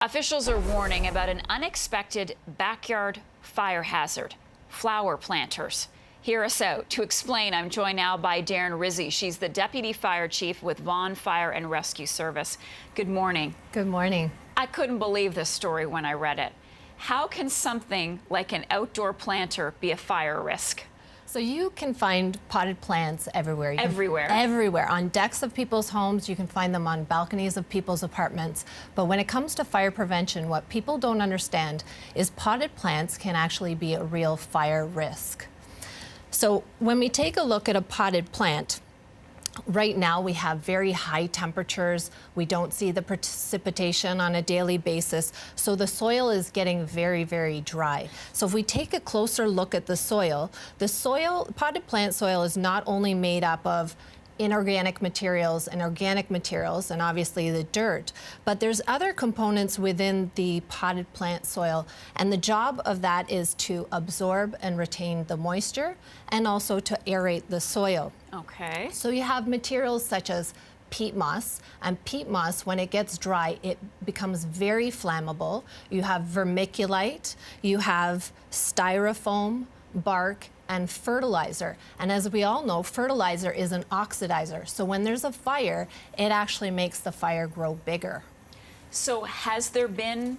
Officials are warning about an unexpected backyard fire hazard: flower planters. Hear us out. To explain, I'm joined now by Deryn Rizzi. She's the Deputy Fire Chief with Vaughan Fire and Rescue Service. Good morning. Good morning. I couldn't believe this story when I read it. How can something like an outdoor planter be a fire risk? So you can find potted plants everywhere. Everywhere? On decks of people's homes, you can find them on balconies of people's apartments. But when it comes to fire prevention, what people don't understand is potted plants can actually be a real fire risk. So when we take a look at a potted plant, right now we have very high temperatures. We don't see the precipitation on a daily basis. So the soil is getting very, very dry. So if we take a closer look at the soil, potted plant soil is not only made up of inorganic materials and organic materials, and obviously the dirt, but there's other components within the potted plant soil, and the job of that is to absorb and retain the moisture and also to aerate the soil. Okay. So you have materials such as peat moss, and peat moss, when it gets dry, it becomes very flammable. You have vermiculite, you have styrofoam, bark, and fertilizer. And as we all know, fertilizer is an oxidizer. So when there's a fire, it actually makes the fire grow bigger. So has there been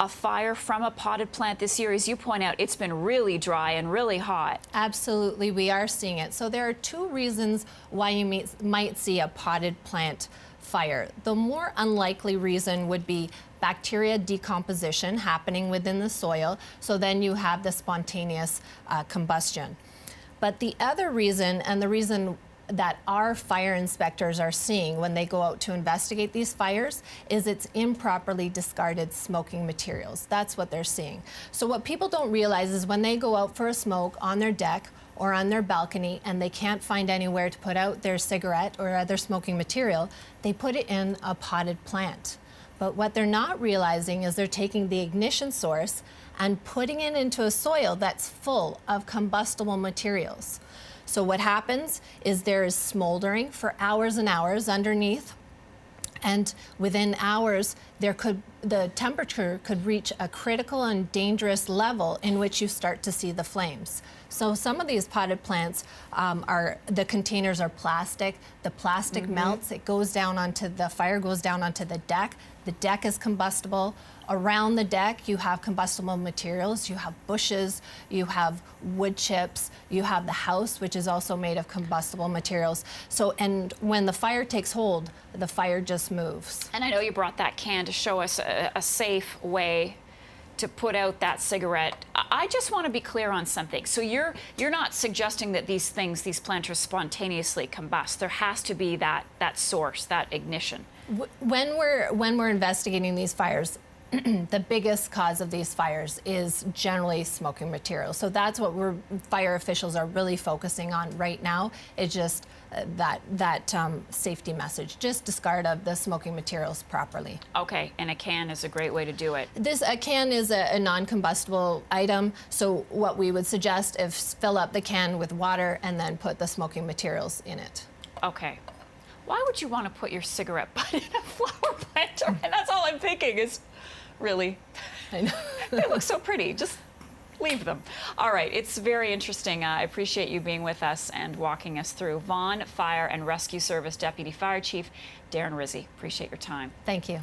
a fire from a potted plant this year? As you point out, it's been really dry and really hot. Absolutely, we are seeing it. So there are two reasons why you might see a potted plant fire. The more unlikely reason would be bacteria decomposition happening within the soil, so then you have the spontaneous combustion. But the other reason, and the reason that our fire inspectors are seeing when they go out to investigate these fires, is it's improperly discarded smoking materials. That's what they're seeing. So what people don't realize is when they go out for a smoke on their deck or on their balcony and they can't find anywhere to put out their cigarette or other smoking material, they put it in a potted plant. But what they're not realizing is they're taking the ignition source and putting it into a soil that's full of combustible materials. So what happens is there is smoldering for hours and hours underneath, and within hours the temperature could reach a critical and dangerous level in which you start to see the flames. So some of these potted plants the containers are plastic. The plastic melts, it goes down onto the fire, goes down onto the deck. The deck is combustible. Around the deck, you have combustible materials. You have bushes, you have wood chips, you have the house, which is also made of combustible materials. So, and when the fire takes hold, the fire just moves. And I know you brought that can to show us a safe way to put out that cigarette. I just want to be clear on something. So you're not suggesting that these planters spontaneously combust. There has to be that source, that ignition. When we're investigating these fires, the biggest cause of these fires is generally smoking materials. So that's what fire officials are really focusing on right now, is just that safety message. Just discard of the smoking materials properly. Okay, and a can is a great way to do it. A can is a non-combustible item, so what we would suggest is fill up the can with water and then put the smoking materials in it. Okay. Why would you want to put your cigarette butt in a flower planter? And that's all I'm thinking is, really? I know. They look so pretty. Just leave them. All right. It's very interesting. I appreciate you being with us and walking us through. Vaughan Fire and Rescue Service Deputy Fire Chief Deryn Rizzi. Appreciate your time. Thank you.